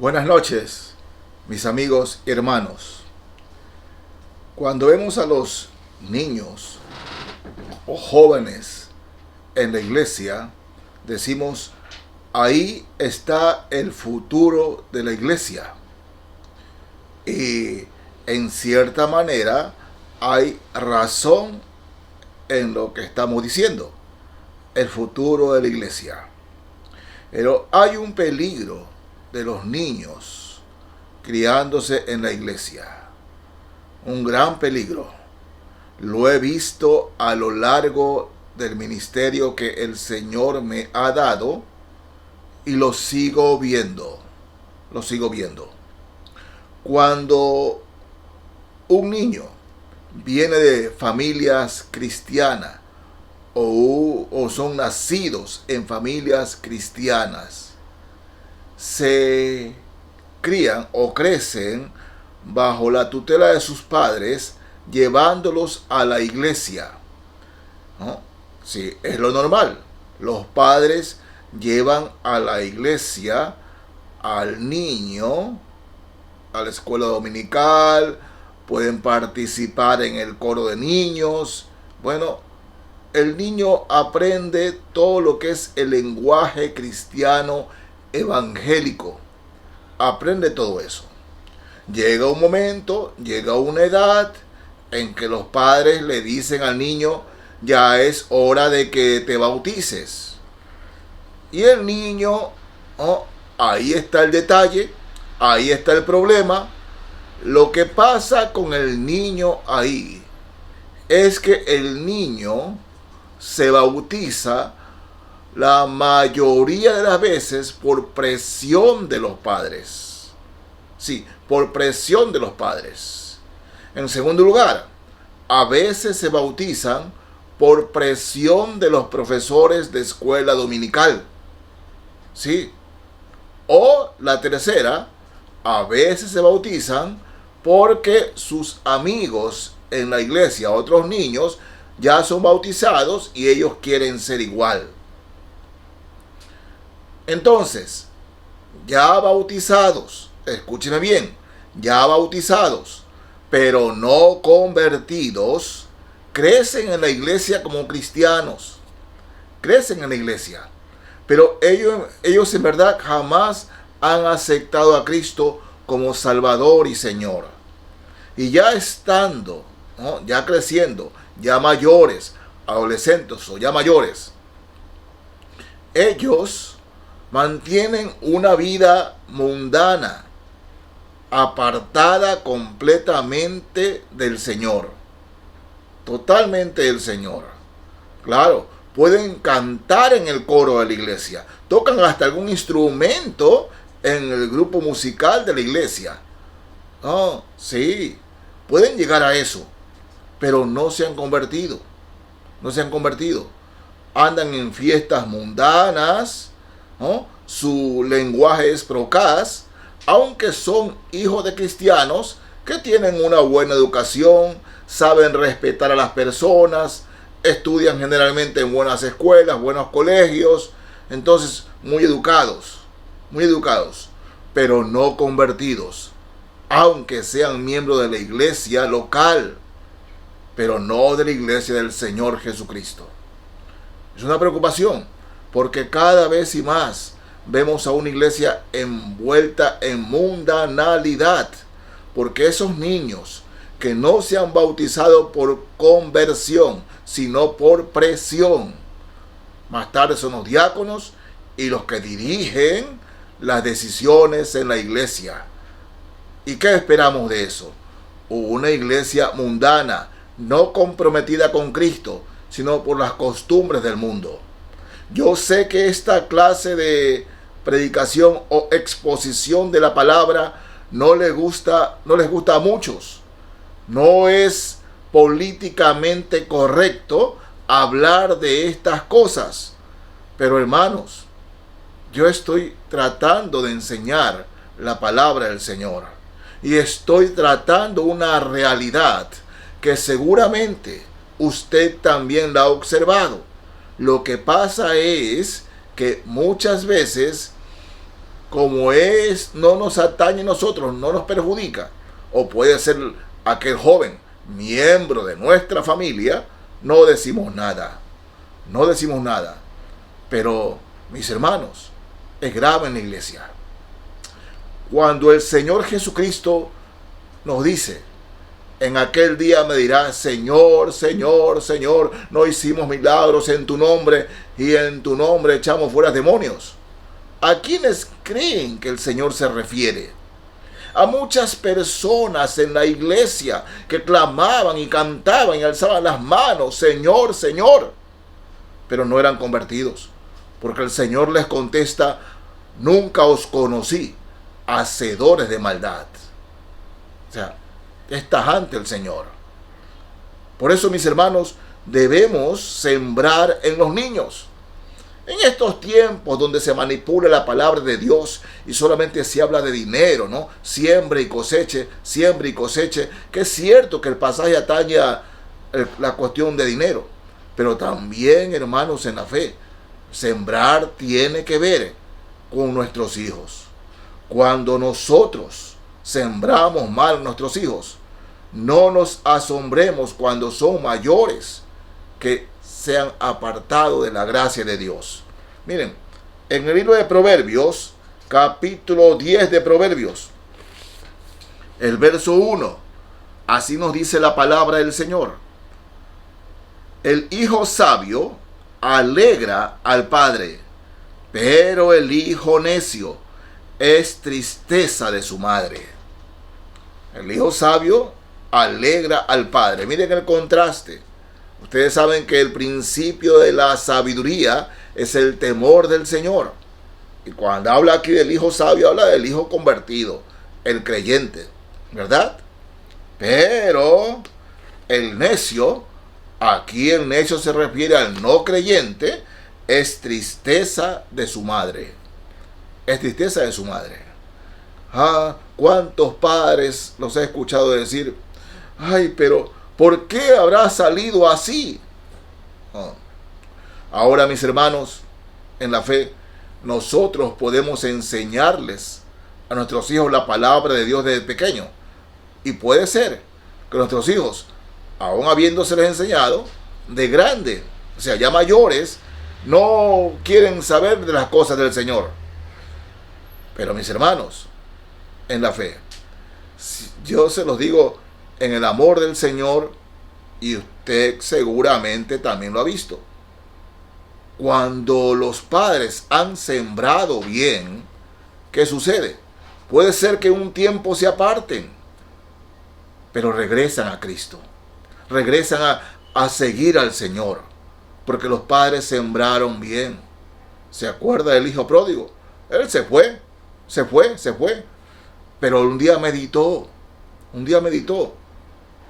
Buenas noches, mis amigos y hermanos. Cuando vemos a los niños o jóvenes en la iglesia, decimos, ahí está el futuro de la iglesia. Y en cierta manera hay razón en lo que estamos diciendo, el futuro de la iglesia. Pero hay un peligro de los niños criándose en la iglesia. Un gran peligro. Lo he visto a lo largo del ministerio que el Señor me ha dado y lo sigo viendo. Lo sigo viendo. Cuando un niño viene de familias cristianas o son nacidos en familias cristianas, se crían o crecen bajo la tutela de sus padres, llevándolos a la iglesia, ¿no? Sí, es lo normal. Los padres llevan a la iglesia al niño, a la escuela dominical, pueden participar en el coro de niños. Bueno, el niño aprende todo lo que es el lenguaje cristiano evangélico. Aprende todo eso. Llega un momento, llega una edad en que los padres le dicen al niño, ya es hora de que te bautices. Y el niño, oh, ahí está el detalle, ahí está el problema. Lo que pasa con el niño ahí es que el niño se bautiza la mayoría de las veces por presión de los padres. Sí, por presión de los padres. En segundo lugar, a veces se bautizan por presión de los profesores de escuela dominical. Sí. O la tercera, a veces se bautizan porque sus amigos en la iglesia, otros niños, ya son bautizados y ellos quieren ser igual. Entonces, ya bautizados, escúchenme bien, ya bautizados, pero no convertidos, crecen en la iglesia como cristianos, crecen en la iglesia, pero ellos en verdad jamás han aceptado a Cristo como Salvador y Señor. Y ya estando, ¿no?, ya creciendo, ya mayores, adolescentes o ya mayores, ellos mantienen una vida mundana, apartada completamente del Señor, totalmente del Señor. Claro, pueden cantar en el coro de la iglesia, tocan hasta algún instrumento en el grupo musical de la iglesia. Oh, sí, pueden llegar a eso, pero no se han convertido, no se han convertido. Andan en fiestas mundanas, ¿no? Su lenguaje es procaz, aunque son hijos de cristianos que tienen una buena educación, saben respetar a las personas, estudian generalmente en buenas escuelas, buenos colegios, entonces muy educados, pero no convertidos, aunque sean miembros de la iglesia local, pero no de la iglesia del Señor Jesucristo. Es una preocupación, porque cada vez y más vemos a una iglesia envuelta en mundanalidad, porque esos niños que no se han bautizado por conversión, sino por presión, más tarde son los diáconos y los que dirigen las decisiones en la iglesia. ¿Y qué esperamos de eso? Una iglesia mundana, no comprometida con Cristo, sino por las costumbres del mundo. Yo sé que esta clase de predicación o exposición de la palabra no les gusta a muchos. No es políticamente correcto hablar de estas cosas. Pero hermanos, yo estoy tratando de enseñar la palabra del Señor. Y estoy tratando una realidad que seguramente usted también la ha observado. Lo que pasa es que muchas veces como no nos atañe a nosotros, no nos perjudica, o puede ser aquel joven, miembro de nuestra familia, no decimos nada. No decimos nada. Pero, mis hermanos, es grave en la iglesia. Cuando el Señor Jesucristo nos dice, en aquel día me dirá, Señor, Señor, Señor, no hicimos milagros en tu nombre y en tu nombre echamos fuera demonios. ¿A quiénes creen que el Señor se refiere? A muchas personas en la iglesia que clamaban y cantaban y alzaban las manos, Señor, Señor, pero no eran convertidos, porque el Señor les contesta, nunca os conocí, hacedores de maldad. O sea, es tajante el Señor. Por eso, mis hermanos, debemos sembrar en los niños. En estos tiempos donde se manipula la palabra de Dios y solamente se habla de dinero, ¿no? Siembra y coseche, que es cierto que el pasaje atañe a la cuestión de dinero, pero también, hermanos, en la fe, sembrar tiene que ver con nuestros hijos. Cuando nosotros sembramos mal a nuestros hijos, no nos asombremos cuando son mayores que se han apartado de la gracia de Dios. Miren, en el libro de Proverbios, capítulo 10 de Proverbios, el verso 1, así nos dice la palabra del Señor. El hijo sabio alegra al padre, pero el hijo necio es tristeza de su madre. El hijo sabio alegra al padre. Miren el contraste. Ustedes saben que el principio de la sabiduría es el temor del Señor. Y cuando habla aquí del hijo sabio, habla del hijo convertido, el creyente, ¿verdad? Pero el necio, aquí el necio se refiere al no creyente, es tristeza de su madre. Es tristeza de su madre. ¿Cuántos padres los he escuchado decir, ay, pero ¿por qué habrá salido así? Ahora, mis hermanos, en la fe, nosotros podemos enseñarles a nuestros hijos la palabra de Dios desde pequeño. Y puede ser que nuestros hijos, aún habiéndoseles enseñado, de grande, o sea, ya mayores, no quieren saber de las cosas del Señor. Pero, mis hermanos, en la fe, yo se los digo en el amor del Señor, y usted seguramente también lo ha visto. Cuando los padres han sembrado bien, ¿qué sucede? Puede ser que un tiempo se aparten, pero regresan a Cristo. Regresan a seguir al Señor, porque los padres sembraron bien. ¿Se acuerda del hijo pródigo? Él se fue. Pero un día meditó.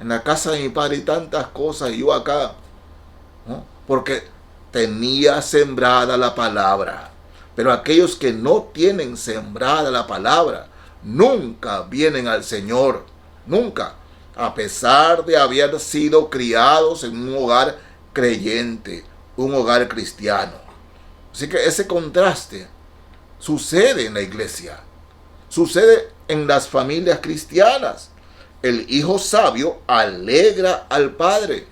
En la casa de mi padre hay tantas cosas y yo acá, ¿no? Porque tenía sembrada la palabra. Pero aquellos que no tienen sembrada la palabra, nunca vienen al Señor. Nunca. A pesar de haber sido criados en un hogar creyente, un hogar cristiano. Así que ese contraste sucede en la iglesia. Sucede en las familias cristianas. El hijo sabio alegra al padre.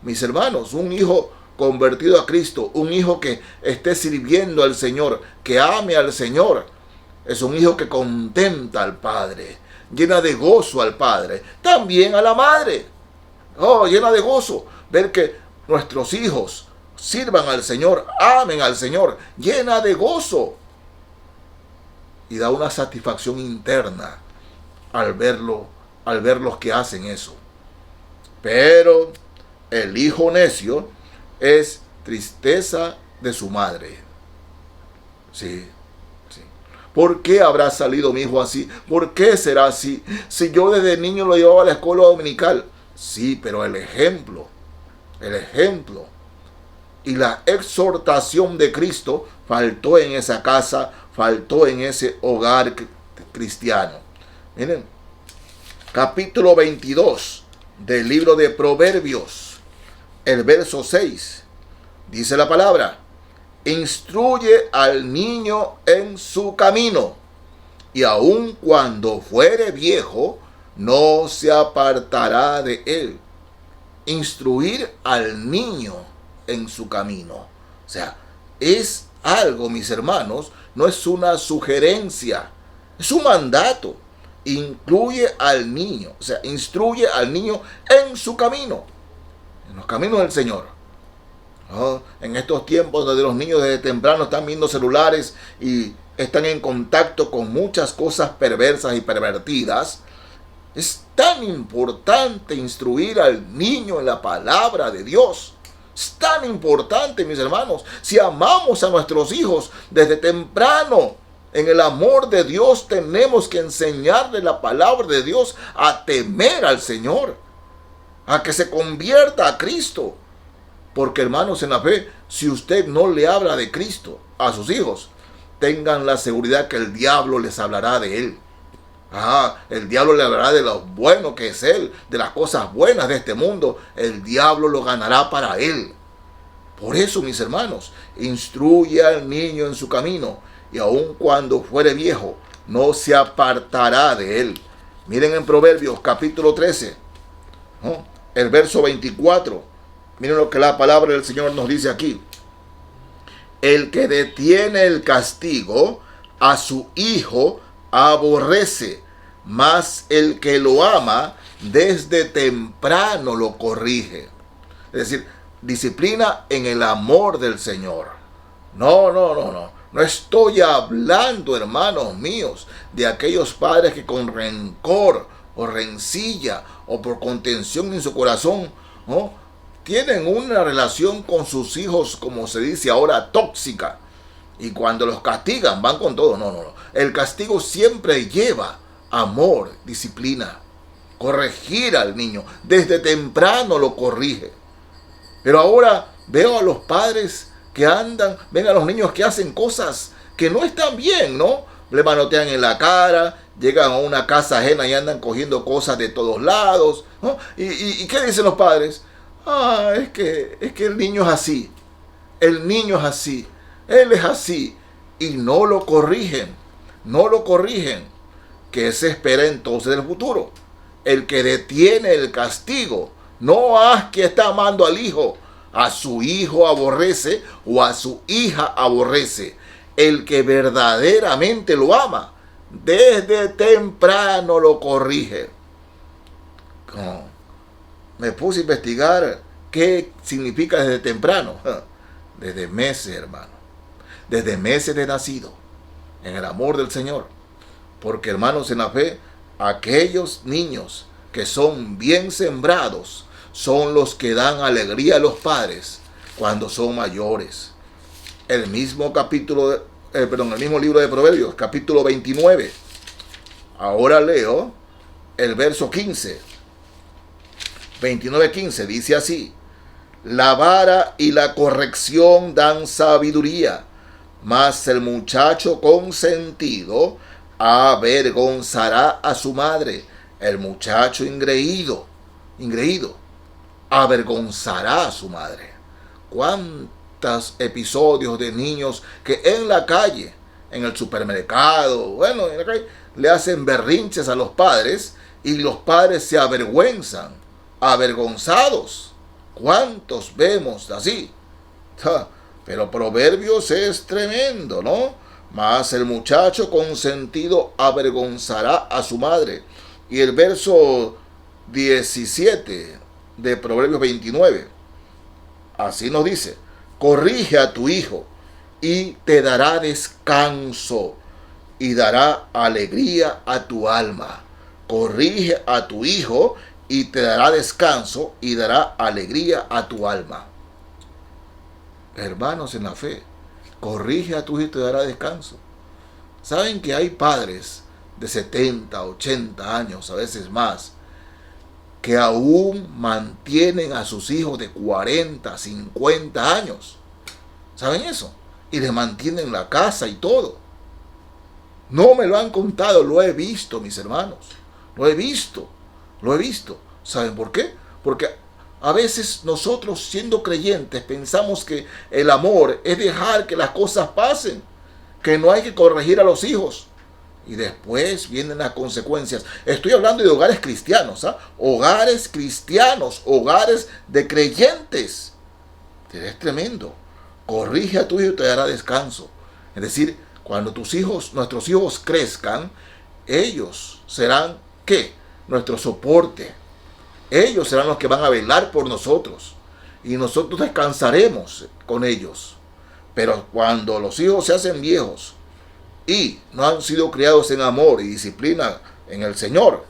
Mis hermanos, un hijo convertido a Cristo, un hijo que esté sirviendo al Señor, que ame al Señor, es un hijo que contenta al padre, llena de gozo al padre, también a la madre. Llena de gozo ver que nuestros hijos sirvan al Señor, amen al Señor, llena de gozo. Y da una satisfacción interna al verlos que hacen eso. Pero el hijo necio es tristeza de su madre. Sí. ¿Por qué habrá salido mi hijo así? ¿Por qué será así? Si yo desde niño lo llevaba a la escuela dominical. Sí, pero el ejemplo y la exhortación de Cristo faltó en esa casa, faltó en ese hogar cristiano. Miren, capítulo 22 del libro de Proverbios, el verso 6, dice la palabra: Instruye al niño en su camino, y aun cuando fuere viejo, no se apartará de él. Instruir al niño en su camino. O sea, es algo, mis hermanos, no es una sugerencia, es un mandato. Incluye al niño, o sea, instruye al niño en su camino, en los caminos del Señor. ¿No? En estos tiempos donde los niños desde temprano están viendo celulares y están en contacto con muchas cosas perversas y pervertidas, es tan importante instruir al niño en la palabra de Dios. Es tan importante, mis hermanos. Si amamos a nuestros hijos desde temprano, en el amor de Dios, tenemos que enseñarle la palabra de Dios a temer al Señor, a que se convierta a Cristo. Porque, hermanos, en la fe, si usted no le habla de Cristo a sus hijos, tengan la seguridad que el diablo les hablará de Él. El diablo le hablará de lo bueno que es Él, de las cosas buenas de este mundo. El diablo lo ganará para Él. Por eso, mis hermanos, instruye al niño en su camino, y aun cuando fuere viejo, no se apartará de él. Miren en Proverbios capítulo 13, ¿no? El verso 24. Miren lo que la palabra del Señor nos dice aquí. El que detiene el castigo a su hijo aborrece, mas el que lo ama desde temprano lo corrige. Es decir, disciplina en el amor del Señor. No. No estoy hablando, hermanos míos, de aquellos padres que con rencor o rencilla o por contención en su corazón, ¿no?, tienen una relación con sus hijos, como se dice ahora, tóxica. Y cuando los castigan, van con todo. No. El castigo siempre lleva amor, disciplina. Corregir al niño. Desde temprano lo corrige. Pero ahora veo a los padres que ven a los niños que hacen cosas que no están bien, ¿no? Le manotean en la cara, llegan a una casa ajena y andan cogiendo cosas de todos lados, ¿no? ¿Y qué dicen los padres? Es que el niño es así, el niño es así, él es así, y no lo corrigen. ¿Qué se espera entonces del futuro? El que detiene el castigo, no que está amando al hijo, a su hijo aborrece o a su hija aborrece. El que verdaderamente lo ama, desde temprano lo corrige. Me puse a investigar qué significa desde temprano. Desde meses, hermano. Desde meses de nacido, en el amor del Señor. Porque, hermanos, en la fe, aquellos niños que son bien sembrados son los que dan alegría a los padres cuando son mayores. El mismo libro de Proverbios, capítulo 29. Ahora leo el verso 15. 29:15 dice así: la vara y la corrección dan sabiduría, mas el muchacho consentido avergonzará a su madre. El muchacho ingreído avergonzará a su madre. ¿Cuántos episodios de niños que en la calle, en el supermercado, en la calle, le hacen berrinches a los padres y los padres se avergüenzan, avergonzados? ¿Cuántos vemos así? Pero Proverbios es tremendo, ¿no? Mas el muchacho consentido avergonzará a su madre. Y el verso 17 de Proverbios 29, así nos dice: corrige a tu hijo y te dará descanso y dará alegría a tu alma. Corrige a tu hijo y te dará descanso y dará alegría a tu alma. Hermanos en la fe, corrige a tu hijo y te dará descanso. ¿Saben que hay padres de 70, 80 años, a veces más, que aún mantienen a sus hijos de 40, 50 años? ¿Saben eso? Y les mantienen la casa y todo. No me lo han contado, lo he visto, mis hermanos. Lo he visto. ¿Saben por qué? Porque A veces nosotros, siendo creyentes, pensamos que el amor es dejar que las cosas pasen, que no hay que corregir a los hijos. Y después vienen las consecuencias. Estoy hablando de hogares cristianos, ¿ah? Hogares cristianos, hogares de creyentes. Es tremendo. Corrige a tu hijo y te dará descanso. Es decir, cuando nuestros hijos crezcan, ellos serán, ¿qué? Nuestro soporte. Ellos serán los que van a velar por nosotros. Y nosotros descansaremos con ellos. Pero cuando los hijos se hacen viejos y no han sido criados en amor y disciplina en el Señor,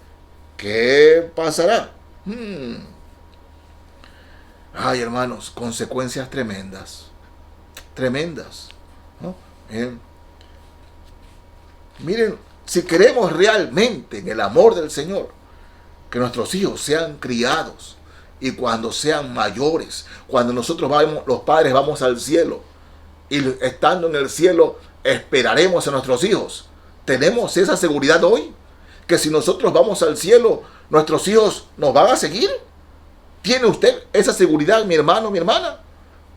¿qué pasará? Ay, hermanos, consecuencias tremendas. Tremendas, ¿no? Miren, si queremos realmente en el amor del Señor, que nuestros hijos sean criados y cuando sean mayores, cuando nosotros los padres vamos al cielo y estando en el cielo esperaremos a nuestros hijos. ¿Tenemos esa seguridad hoy? Que si nosotros vamos al cielo, nuestros hijos nos van a seguir. ¿Tiene usted esa seguridad, mi hermano, mi hermana?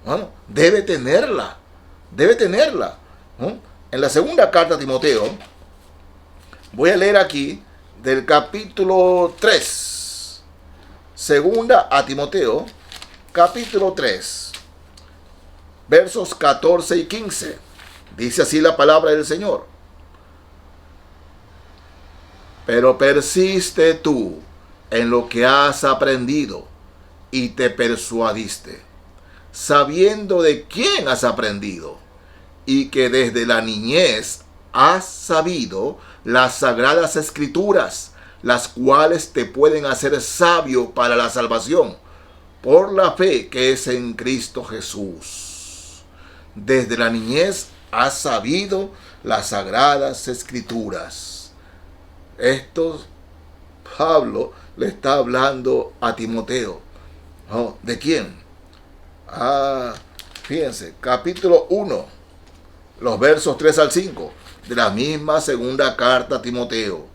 Bueno, debe tenerla. Debe tenerla. En la segunda carta a Timoteo, voy a leer aquí del capítulo 3. Segunda a Timoteo, capítulo 3, versos 14 y 15. Dice así la palabra del Señor. Pero persiste tú en lo que has aprendido y te persuadiste, sabiendo de quién has aprendido y que desde la niñez has sabido las sagradas escrituras, las cuales te pueden hacer sabio para la salvación por la fe que es en Cristo Jesús. Desde la niñez has sabido las sagradas escrituras. Esto Pablo le está hablando a Timoteo. ¿De quién? Fíjense, capítulo 1, los versos 3 al 5, de la misma segunda carta a Timoteo.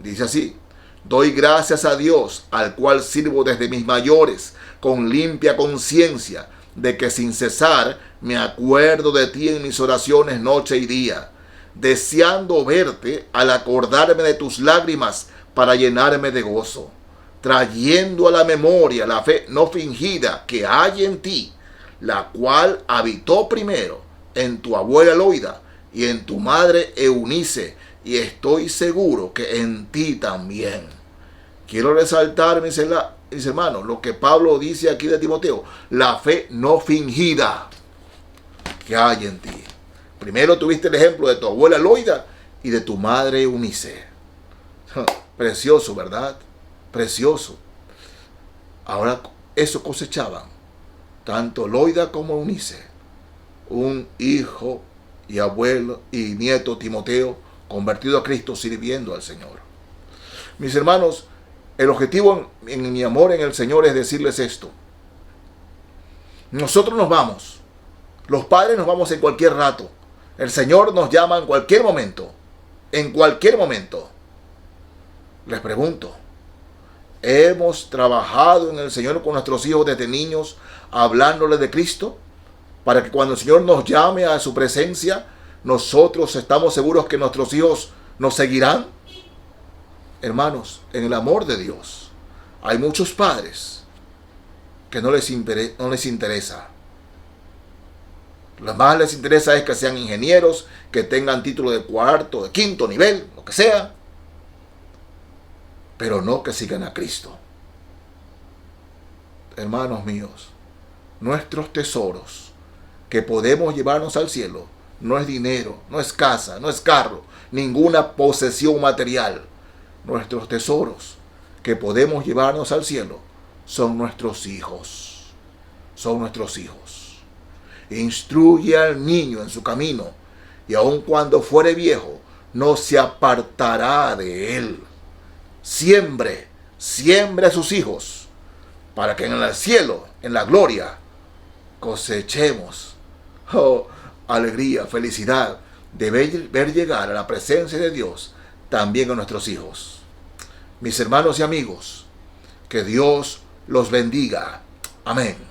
Dice así: doy gracias a Dios, al cual sirvo desde mis mayores, con limpia conciencia, de que sin cesar me acuerdo de ti en mis oraciones noche y día, deseando verte al acordarme de tus lágrimas para llenarme de gozo, trayendo a la memoria la fe no fingida que hay en ti, la cual habitó primero en tu abuela Loida y en tu madre Eunice, y estoy seguro que en ti también. Quiero resaltar, mis hermanos, lo que Pablo dice aquí de Timoteo: la fe no fingida que hay en ti. Primero tuviste el ejemplo de tu abuela Loida y de tu madre Eunice. Precioso, ¿verdad? Precioso. Ahora eso cosechaban tanto Loida como Eunice, un hijo y abuelo y nieto Timoteo convertido a Cristo, sirviendo al Señor. Mis hermanos, el objetivo en mi amor en el Señor es decirles esto: nosotros nos vamos, los padres nos vamos en cualquier rato, el Señor nos llama en cualquier momento, en cualquier momento. Les pregunto, ¿hemos trabajado en el Señor con nuestros hijos desde niños, hablándoles de Cristo? Para que cuando el Señor nos llame a su presencia, nosotros estamos seguros que nuestros hijos nos seguirán. Hermanos, en el amor de Dios, hay muchos padres que no les interesa. Lo más les interesa es que sean ingenieros, que tengan título de cuarto, de quinto nivel, lo que sea, pero no que sigan a Cristo. Hermanos míos, nuestros tesoros que podemos llevarnos al cielo no es dinero, no es casa, no es carro, ninguna posesión material. Nuestros tesoros que podemos llevarnos al cielo son nuestros hijos. Son nuestros hijos. Instruye al niño en su camino, y aun cuando fuere viejo, no se apartará de él. Siembre a sus hijos, para que en el cielo, en la gloria, cosechemos alegría, felicidad de ver llegar a la presencia de Dios también a nuestros hijos. Mis hermanos y amigos, que Dios los bendiga Amén.